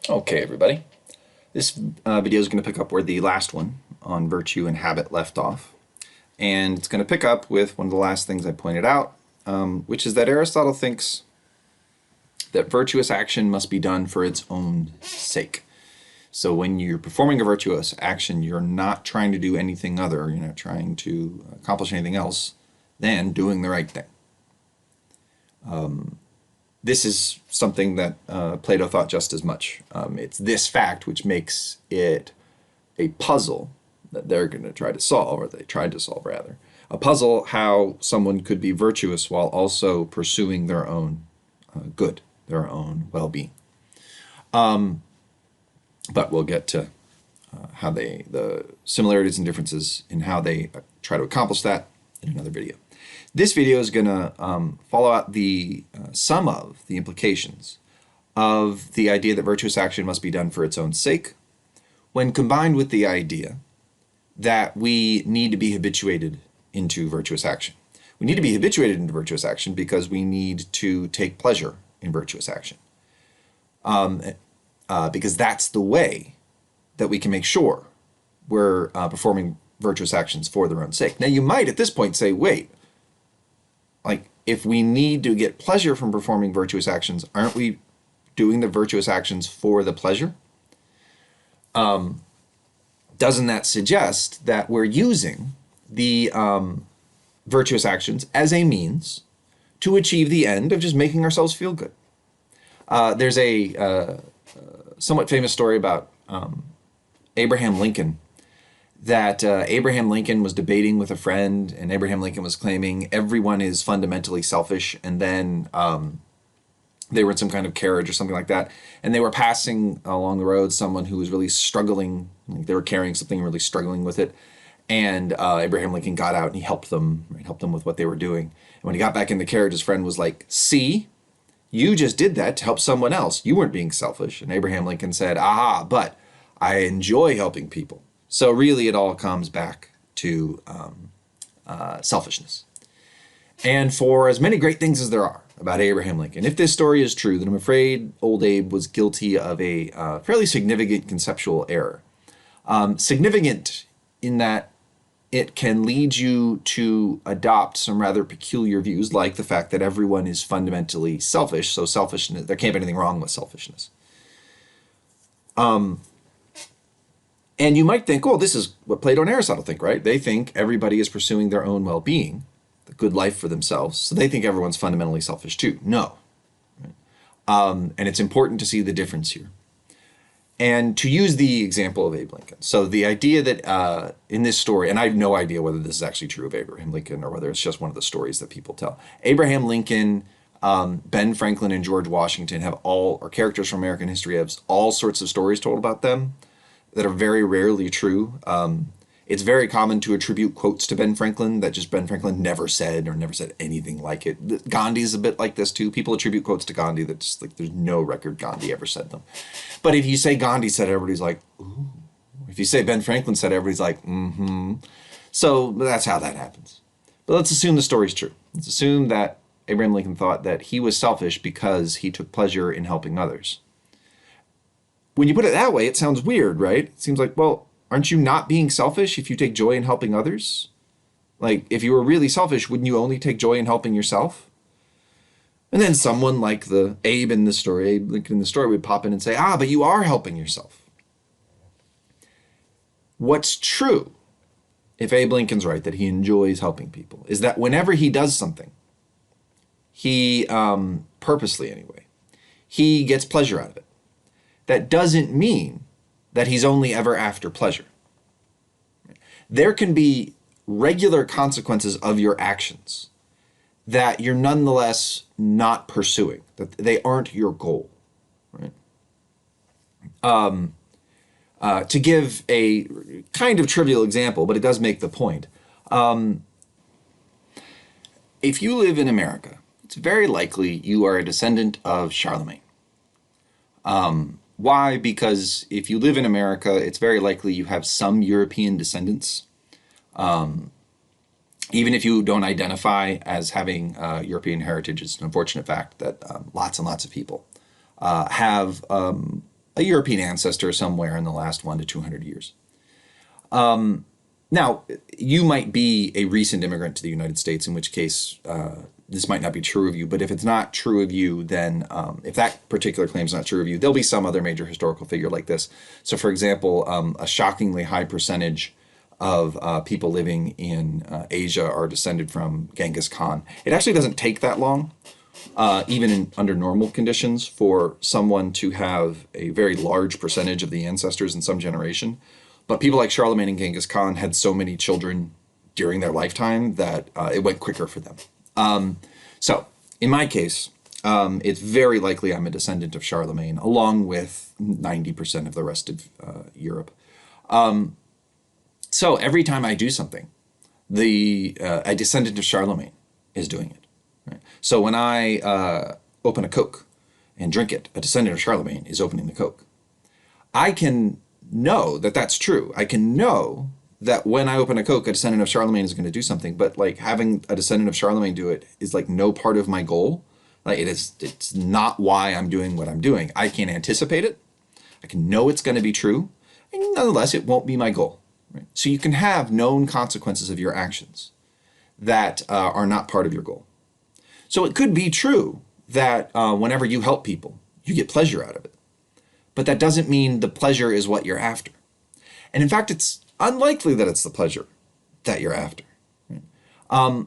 Okay, everybody. This video is going to pick up where the last one on virtue and habit left off. And it's going to pick up with one of the last things I pointed out, which is that Aristotle thinks that virtuous action must be done for its own sake. So when you're performing a virtuous action, you're not trying to do anything other, you're not trying to accomplish anything else than doing the right thing. This is something that Plato thought just as much. It's this fact which makes it a puzzle that they're going to try to solve, or they tried to solve rather. A puzzle how someone could be virtuous while also pursuing their own good, their own well-being. But we'll get to how the similarities and differences in how they try to accomplish that in another video. This video is going to follow out the sum of the implications of the idea that virtuous action must be done for its own sake, when combined with the idea that we need to be habituated into virtuous action. We need to be habituated into virtuous action because we need to take pleasure in virtuous action. Because that's the way that we can make sure we're performing virtuous actions for their own sake. Now, you might at this point say, wait, like, if we need to get pleasure from performing virtuous actions, aren't we doing the virtuous actions for the pleasure? Doesn't that suggest that we're using the virtuous actions as a means to achieve the end of just making ourselves feel good? There's a somewhat famous story about Abraham Lincoln, that Abraham Lincoln was debating with a friend, and Abraham Lincoln was claiming everyone is fundamentally selfish, and then they were in some kind of carriage or something like that, and they were passing along the road someone who was really struggling, like they were carrying something and really struggling with it, and Abraham Lincoln got out and he helped them with what they were doing. And when he got back in the carriage, his friend was like, see, you just did that to help someone else. You weren't being selfish. And Abraham Lincoln said, aha, but I enjoy helping people. So really it all comes back to selfishness. And for as many great things as there are about Abraham Lincoln, if this story is true, then I'm afraid old Abe was guilty of a fairly significant conceptual error. Significant in that it can lead you to adopt some rather peculiar views, like the fact that everyone is fundamentally selfish, so selfishness, there can't be anything wrong with selfishness. And you might think, oh, this is what Plato and Aristotle think, right? They think everybody is pursuing their own well-being, the good life for themselves, so they think everyone's fundamentally selfish too. No. And it's important to see the difference here. And to use the example of Abe Lincoln. So the idea that in this story, and I have no idea whether this is actually true of Abraham Lincoln or whether it's just one of the stories that people tell. Abraham Lincoln, Ben Franklin, and George Washington have all, or characters from American history have all sorts of stories told about them that are very rarely true. It's very common to attribute quotes to Ben Franklin that just Ben Franklin never said or never said anything like it. Gandhi's a bit like this too. People attribute quotes to Gandhi that just like there's no record Gandhi ever said them. But if you say Gandhi said it, everybody's like, ooh. If you say Ben Franklin said it, everybody's like, mm-hmm. So that's how that happens. But let's assume the story's true. Let's assume that Abraham Lincoln thought that he was selfish because he took pleasure in helping others. When you put it that way, it sounds weird, right? It seems like, well, aren't you not being selfish if you take joy in helping others? Like, if you were really selfish, wouldn't you only take joy in helping yourself? And then someone like the Abe in the story, Abe Lincoln in the story, would pop in and say, but you are helping yourself. What's true, if Abe Lincoln's right, that he enjoys helping people, is that whenever he does something, he, purposely anyway, he gets pleasure out of it. That doesn't mean that he's only ever after pleasure. There can be regular consequences of your actions that you're nonetheless not pursuing, that they aren't your goal, right? To give a kind of trivial example, but it does make the point. If you live in America, it's very likely you are a descendant of Charlemagne. Why? Because if you live in America, it's very likely you have some European descendants. Even if you don't identify as having European heritage, it's an unfortunate fact that lots and lots of people have a European ancestor somewhere in the last 1 to 200 years. Now, you might be a recent immigrant to the United States, in which case this might not be true of you. But if it's not true of you, then if that particular claim is not true of you, there'll be some other major historical figure like this. So, for example, a shockingly high percentage of people living in Asia are descended from Genghis Khan. It actually doesn't take that long, even under normal conditions, for someone to have a very large percentage of the ancestors in some generation. But people like Charlemagne and Genghis Khan had so many children during their lifetime that it went quicker for them. So in my case, it's very likely I'm a descendant of Charlemagne, along with 90% of the rest of Europe. So every time I do something, a descendant of Charlemagne is doing it. Right? So when I open a Coke and drink it, a descendant of Charlemagne is opening the Coke. I can know that that's true. I can know that when I open a Coke, a descendant of Charlemagne is going to do something. But like having a descendant of Charlemagne do it is like no part of my goal. Like it's not why I'm doing what I'm doing. I can anticipate it. I can know it's going to be true, and nonetheless, it won't be my goal. Right? So you can have known consequences of your actions that are not part of your goal. So it could be true that whenever you help people, you get pleasure out of it. But that doesn't mean the pleasure is what you're after. And in fact, it's unlikely that it's the pleasure that you're after. Right?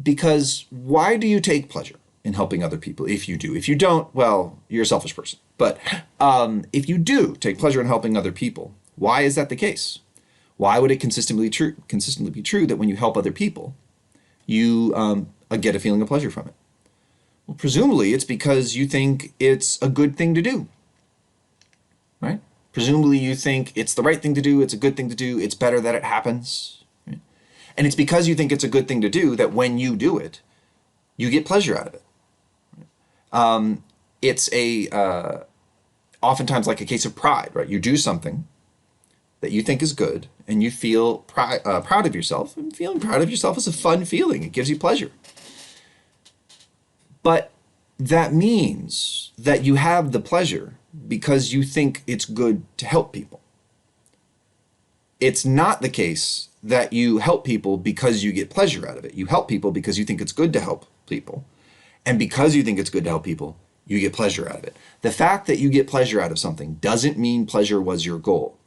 Because why do you take pleasure in helping other people if you do? If you don't, well, you're a selfish person. But if you do take pleasure in helping other people, why is that the case? Why would it consistently be true that when you help other people, you get a feeling of pleasure from it? Well, presumably it's because you think it's a good thing to do. Right? Presumably you think it's the right thing to do, it's a good thing to do, it's better that it happens. Right? And it's because you think it's a good thing to do that when you do it, you get pleasure out of it. Right? It's oftentimes like a case of pride, right? You do something that you think is good and you feel proud of yourself, and feeling proud of yourself is a fun feeling. It gives you pleasure. But that means that you have the pleasure because you think it's good to help people. It's not the case that you help people because you get pleasure out of it. You help people because you think it's good to help people. And because you think it's good to help people, you get pleasure out of it. The fact that you get pleasure out of something doesn't mean pleasure was your goal.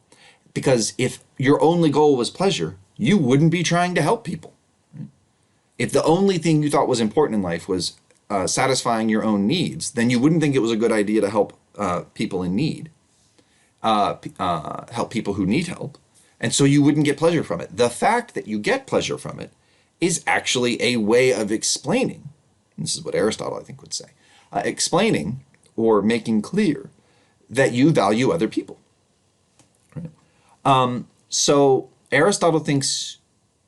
Because if your only goal was pleasure, you wouldn't be trying to help people. If the only thing you thought was important in life was satisfying your own needs, then you wouldn't think it was a good idea to help people in need, help people who need help, and so you wouldn't get pleasure from it. The fact that you get pleasure from it is actually a way of explaining, and this is what Aristotle, I think, would say, explaining or making clear that you value other people. Right? So Aristotle thinks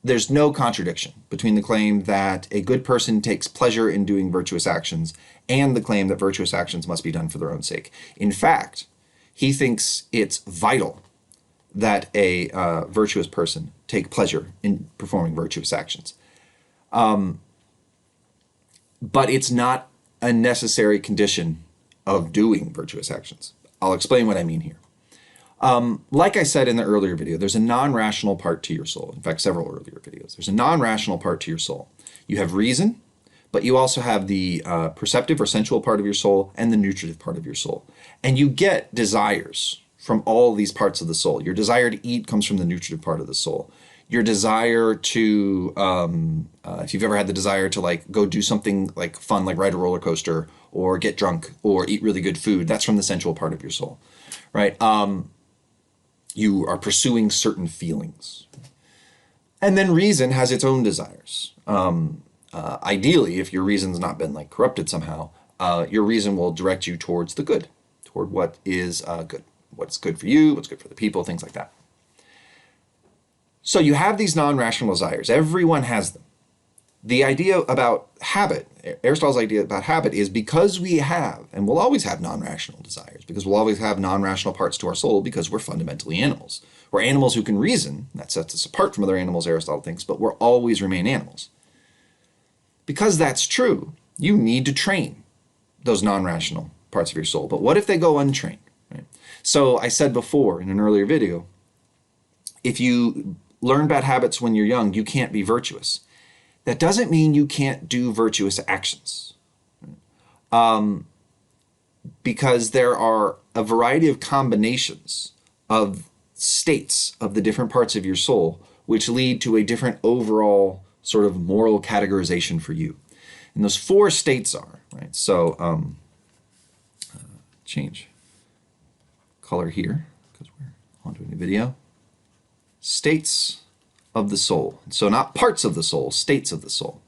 there's no contradiction between the claim that a good person takes pleasure in doing virtuous actions and the claim that virtuous actions must be done for their own sake. In fact, he thinks it's vital that a virtuous person take pleasure in performing virtuous actions. But it's not a necessary condition of doing virtuous actions. I'll explain what I mean here. Like I said in the earlier video, there's a non-rational part to your soul. In fact, several earlier videos. There's a non-rational part to your soul. You have reason, but you also have the perceptive or sensual part of your soul and the nutritive part of your soul. And you get desires from all these parts of the soul. Your desire to eat comes from the nutritive part of the soul. Your desire to, if you've ever had the desire to like go do something like fun, like ride a roller coaster or get drunk or eat really good food, that's from the sensual part of your soul, right? You are pursuing certain feelings. And then reason has its own desires. Ideally, if your reason's not been like corrupted somehow, your reason will direct you towards the good, toward what is good, what's good for you, what's good for the people, things like that. So you have these non-rational desires. Everyone has them. The idea about habit, Aristotle's idea about habit is because we have, and we'll always have non-rational desires, because we'll always have non-rational parts to our soul because we're fundamentally animals. We're animals who can reason. That sets us apart from other animals, Aristotle thinks, but we'll always remain animals. Because that's true, you need to train those non-rational parts of your soul. But what if they go untrained? Right? So I said before in an earlier video, if you learn bad habits when you're young, you can't be virtuous. That doesn't mean you can't do virtuous actions. Because there are a variety of combinations of states of the different parts of your soul, which lead to a different overall sort of moral categorization for you. And those four states are, right? So change color here because we're onto a new video. States of the soul. So not parts of the soul, states of the soul.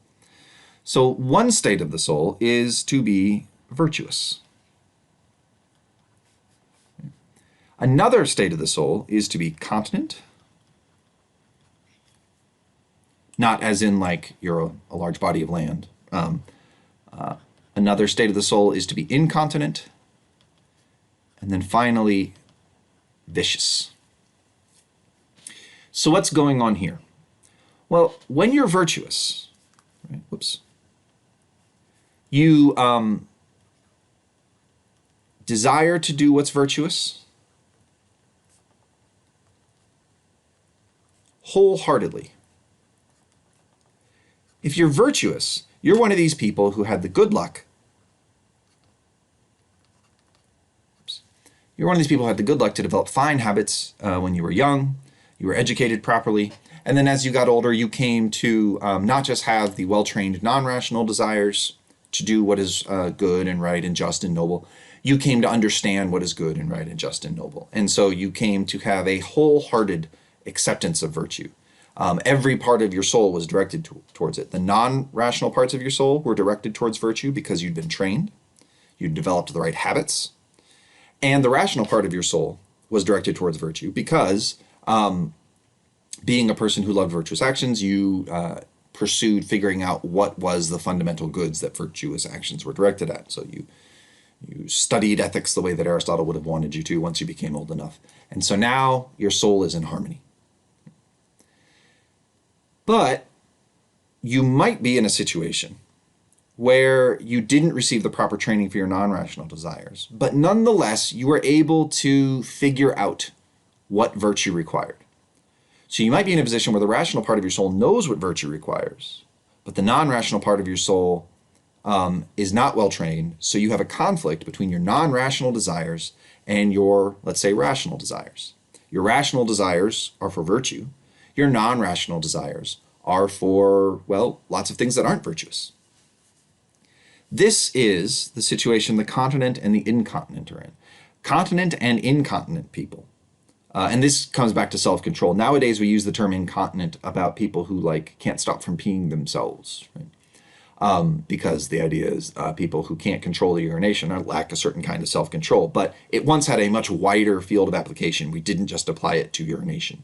So one state of the soul is to be virtuous. Another state of the soul is to be continent. Not as in like you're a large body of land. Another state of the soul is to be incontinent. And then finally, vicious. So what's going on here? Well, when you're virtuous, right, you desire to do what's virtuous wholeheartedly. If you're virtuous, you're one of these people who had the good luck. You're one of these people who had the good luck to develop fine habits when you were young. You were educated properly. And then as you got older, you came to not just have the well-trained non-rational desires to do what is good and right and just and noble. You came to understand what is good and right and just and noble. And so you came to have a wholehearted acceptance of virtue. Every part of your soul was directed towards it. The non-rational parts of your soul were directed towards virtue because you'd been trained. You'd developed the right habits. And the rational part of your soul was directed towards virtue because being a person who loved virtuous actions, you pursued figuring out what was the fundamental goods that virtuous actions were directed at. So you studied ethics the way that Aristotle would have wanted you to once you became old enough. And so now your soul is in harmony. But you might be in a situation where you didn't receive the proper training for your non-rational desires, but nonetheless, you were able to figure out what virtue required. So you might be in a position where the rational part of your soul knows what virtue requires, but the non-rational part of your soul is not well trained, so you have a conflict between your non-rational desires and your, let's say, rational desires. Your rational desires are for virtue. Your non-rational desires are for, well, lots of things that aren't virtuous. This is the situation the continent and the incontinent are in. Continent and incontinent people. And this comes back to self-control. Nowadays, we use the term incontinent about people who can't stop from peeing themselves, right? Because the idea is people who can't control their urination or lack a certain kind of self-control. But it once had a much wider field of application. We didn't just apply it to urination.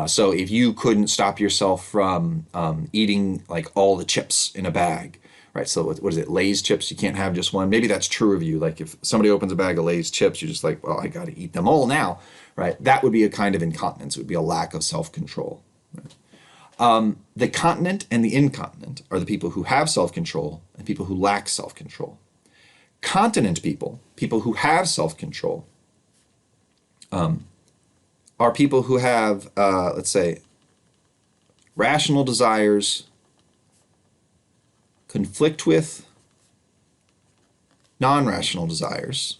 So if you couldn't stop yourself from eating all the chips in a bag, right? So what is it, Lay's chips? You can't have just one. Maybe that's true of you. Like if somebody opens a bag of Lay's chips, you're just like, well, I got to eat them all now, right? That would be a kind of incontinence. It would be a lack of self-control. Right? The continent and the incontinent are the people who have self-control and people who lack self-control. Continent people, people who have self-control, are people who have, let's say, rational desires conflict with non-rational desires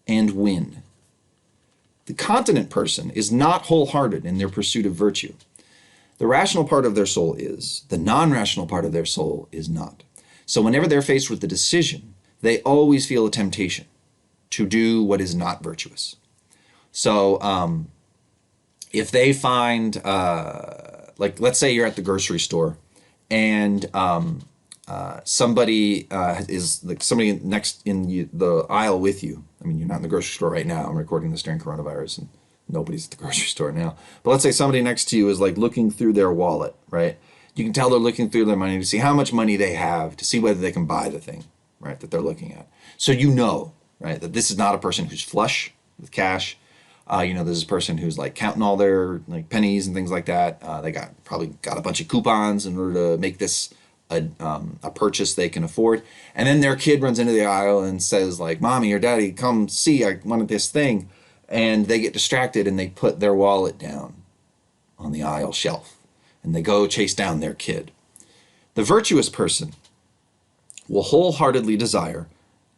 and win. The continent person is not wholehearted in their pursuit of virtue. The rational part of their soul is. The non-rational part of their soul is not. So whenever they're faced with the decision, they always feel a temptation to do what is not virtuous. So if they find, let's say you're at the grocery store and somebody is somebody next in the aisle with you. I mean, you're not in the grocery store right now. I'm recording this during coronavirus and nobody's at the grocery store now. But let's say somebody next to you is looking through their wallet, right? You can tell they're looking through their money to see how much money they have, to see whether they can buy the thing, right, that they're looking at. So you know, right, that this is not a person who's flush with cash. This is a person who's counting all their pennies and things like that. They probably got a bunch of coupons in order to make this a purchase they can afford. And then their kid runs into the aisle and says like, "Mommy or Daddy, come see, I wanted this thing." And they get distracted and they put their wallet down on the aisle shelf and they go chase down their kid. The virtuous person will wholeheartedly desire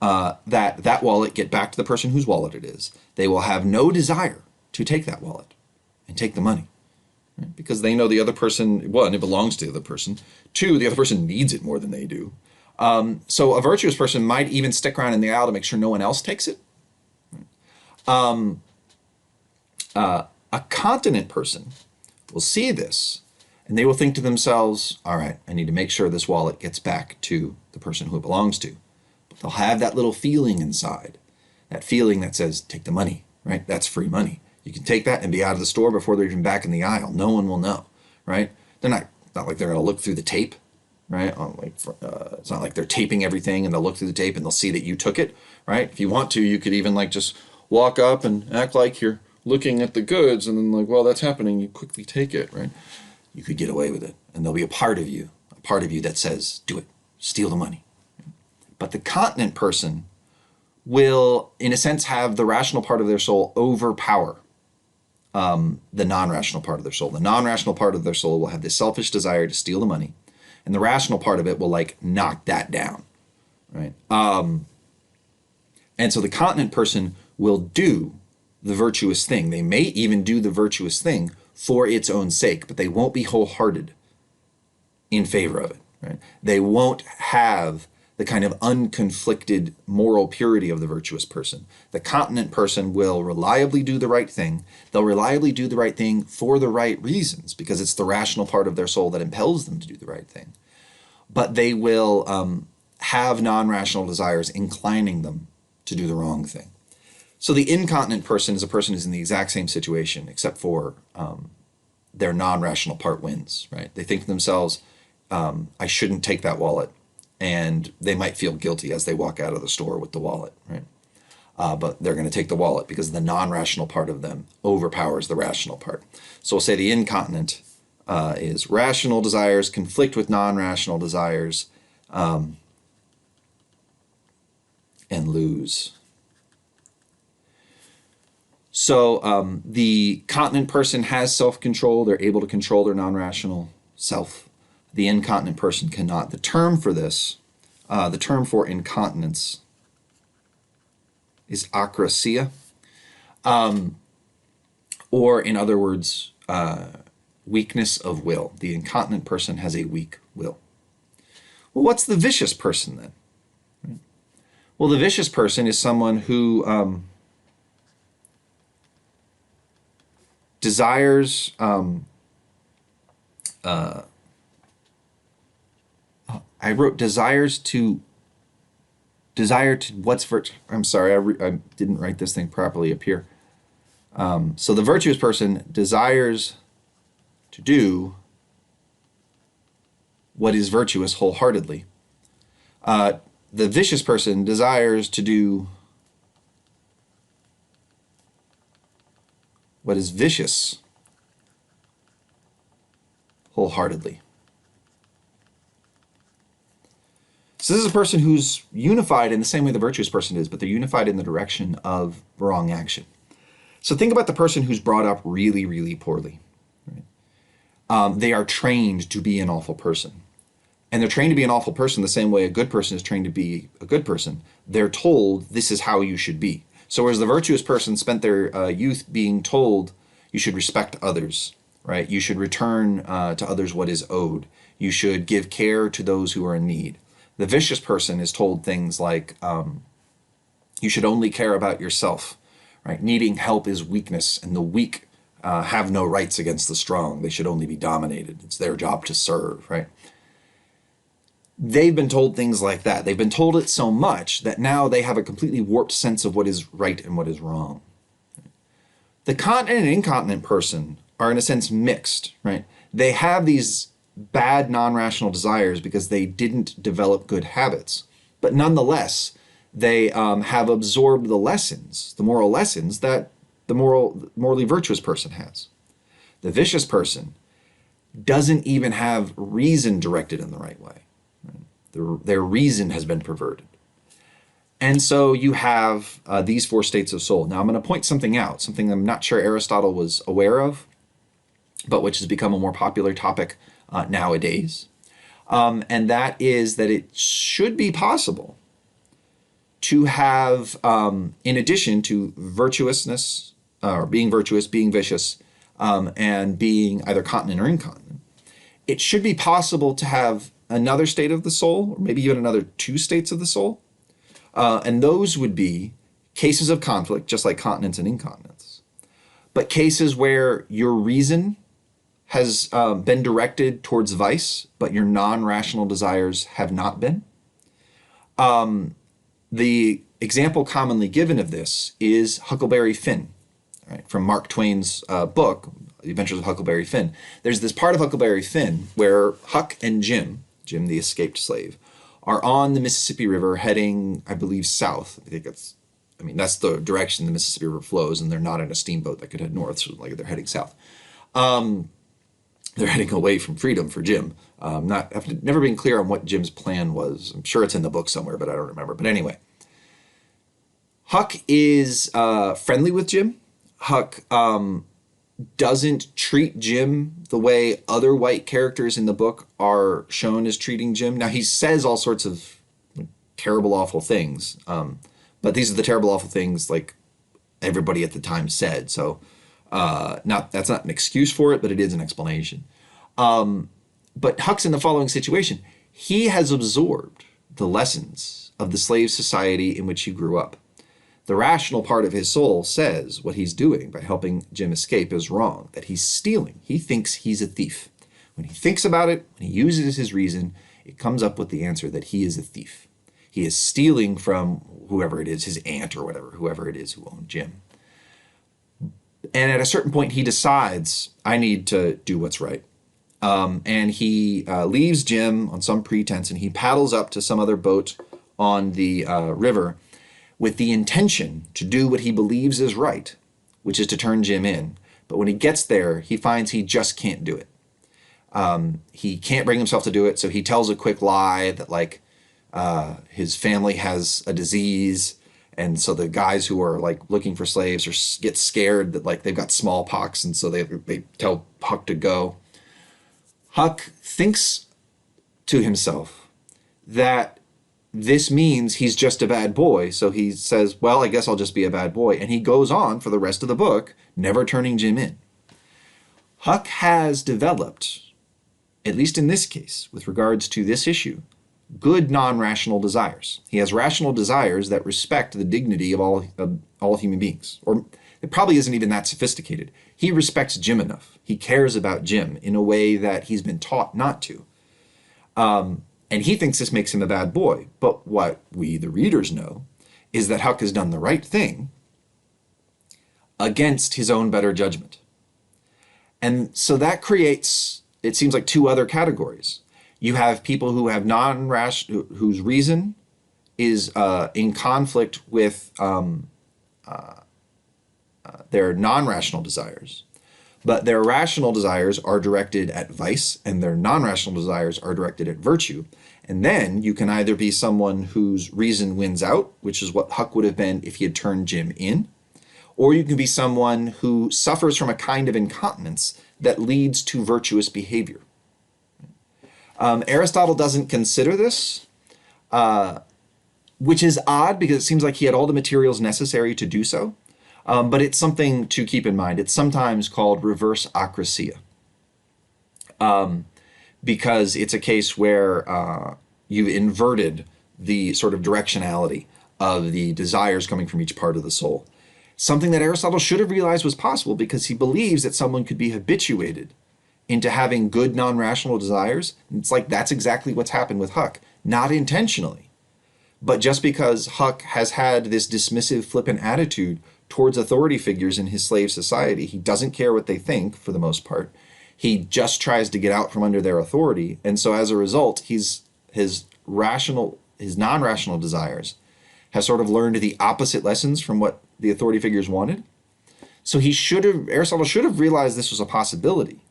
that wallet get back to the person whose wallet it is. They will have no desire to take that wallet and take the money, right? Because they know the other person, one, it belongs to the other person. Two, the other person needs it more than they do. So a virtuous person might even stick around in the aisle to make sure no one else takes it. A continent person will see this and they will think to themselves, all right, I need to make sure this wallet gets back to the person who it belongs to. But they'll have that little feeling inside, that feeling that says, take the money, right? That's free money. You can take that and be out of the store before they're even back in the aisle. No one will know, right? They're not like they're going to look through the tape, right? It's not like they're taping everything and they'll look through the tape and they'll see that you took it, right? If you want to, you could even like just walk up and act like you're looking at the goods and then like, well, that's happening. You quickly take it, right? You could get away with it. And there'll be a part of you that says, do it, steal the money. But the continent person will, in a sense, have the rational part of their soul overpower the non-rational part of their soul. The non-rational part of their soul will have this selfish desire to steal the money. And the rational part of it will like knock that down, right? And so the continent person will do the virtuous thing. They may even do the virtuous thing for its own sake, but they won't be wholehearted in favor of it, right? They won't have the kind of unconflicted moral purity of the virtuous person. The continent person will reliably do the right thing. They'll reliably do the right thing for the right reasons because it's the rational part of their soul that impels them to do the right thing. But they will have non-rational desires inclining them to do the wrong thing. So the incontinent person is a person who's in the exact same situation, except for their non-rational part wins, right? They think to themselves, I shouldn't take that wallet. And they might feel guilty as they walk out of the store with the wallet, right? But they're going to take the wallet because the non-rational part of them overpowers the rational part. So we'll say the incontinent is rational desires conflict with non-rational desires and lose. So the continent person has self-control. They're able to control their non-rational self. The incontinent person cannot. The term for this, the term for incontinence is akrasia. Or in other words, weakness of will. The incontinent person has a weak will. Well, what's the vicious person then? Well, the vicious person is someone who desires I wrote desire to what's I'm sorry, I didn't write this thing properly up here. So the virtuous person desires to do what is virtuous wholeheartedly. The vicious person desires to do what is vicious wholeheartedly. So this is a person who's unified in the same way the virtuous person is, but they're unified in the direction of wrong action. So think about the person who's brought up really, really poorly. Right? They are trained to be an awful person. And they're trained to be an awful person the same way a good person is trained to be a good person. They're told this is how you should be. So whereas the virtuous person spent their youth being told you should respect others, right? You should return to others what is owed. You should give care to those who are in need. The vicious person is told things like, you should only care about yourself, right? Needing help is weakness, and the weak have no rights against the strong. They should only be dominated. It's their job to serve, right? They've been told things like that. They've been told it so much that now they have a completely warped sense of what is right and what is wrong. The continent and incontinent person are in a sense mixed, right? They have these bad non-rational desires because they didn't develop good habits. But nonetheless, they have absorbed the lessons, the moral lessons that the morally virtuous person has. The vicious person doesn't even have reason directed in the right way. Their reason has been perverted. And so you have these four states of soul. Now I'm going to point something out, something I'm not sure Aristotle was aware of, but which has become a more popular topic nowadays. And that is that it should be possible to have, in addition to virtuousness, or being virtuous, being vicious, and being either continent or incontinent, it should be possible to have another state of the soul, or maybe even another two states of the soul. And those would be cases of conflict, just like continence and incontinence, but cases where your reason has been directed towards vice, but your non-rational desires have not been. The example commonly given of this is Huckleberry Finn, right, from Mark Twain's book, The Adventures of Huckleberry Finn. There's this part of Huckleberry Finn where Huck and Jim, the escaped slave, are on the Mississippi River heading, I believe, south. That's the direction the Mississippi River flows, and they're not in a steamboat that could head north, so like they're heading south. They're heading away from freedom for Jim. I've never been clear on what Jim's plan was. I'm sure it's in the book somewhere, but I don't remember. But anyway, Huck is friendly with Jim. Huck doesn't treat Jim the way other white characters in the book are shown as treating Jim. Now, he says all sorts of terrible, awful things, but these are the terrible, awful things like everybody at the time said. So that's not an excuse for it, but it is an explanation. But Huck's in the following situation. He has absorbed the lessons of the slave society in which he grew up. The rational part of his soul says what he's doing by helping Jim escape is wrong, that he's stealing. He thinks he's a thief. When he thinks about it, when he uses his reason, it comes up with the answer that he is a thief. He is stealing from whoever it is, his aunt or whatever, whoever it is who owned Jim. And at a certain point, he decides, I need to do what's right. And he leaves Jim on some pretense, and he paddles up to some other boat on the river with the intention to do what he believes is right, which is to turn Jim in. But when he gets there, he finds he just can't do it. He can't bring himself to do it, so he tells a quick lie that his family has a disease, and so the guys who are looking for slaves get scared that they've got smallpox, and so they tell Huck to go. Huck thinks to himself that this means he's just a bad boy, so he says, well, I guess I'll just be a bad boy, and he goes on for the rest of the book, never turning Jim in. Huck has developed, at least in this case, with regards to this issue, good non-rational desires. He has rational desires that respect the dignity of all human beings. Or it probably isn't even that sophisticated. He respects Jim enough. He cares about Jim in a way that he's been taught not to. And he thinks this makes him a bad boy. But what we, the readers, know is that Huck has done the right thing against his own better judgment. And so that creates, it seems like, two other categories. You have people who have whose reason is in conflict with their non-rational desires, but their rational desires are directed at vice and their non-rational desires are directed at virtue. And then you can either be someone whose reason wins out, which is what Huck would have been if he had turned Jim in, or you can be someone who suffers from a kind of incontinence that leads to virtuous behavior. Aristotle doesn't consider this, which is odd because it seems like he had all the materials necessary to do so. But it's something to keep in mind. It's sometimes called reverse akrasia, because it's a case where you've inverted the sort of directionality of the desires coming from each part of the soul. Something that Aristotle should have realized was possible because he believes that someone could be habituated into having good non-rational desires. It's like that's exactly what's happened with Huck, not intentionally, but just because Huck has had this dismissive, flippant attitude towards authority figures in his slave society. He doesn't care what they think, for the most part. He just tries to get out from under their authority. And so as a result, his non-rational desires have sort of learned the opposite lessons from what the authority figures wanted. So Aristotle should have realized this was a possibility.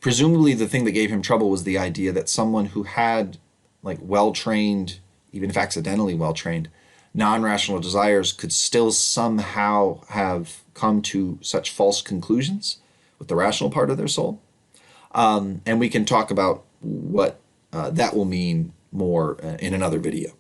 Presumably, the thing that gave him trouble was the idea that someone who had like well-trained, even if accidentally well-trained, non-rational desires could still somehow have come to such false conclusions with the rational part of their soul. And we can talk about what that will mean more in another video.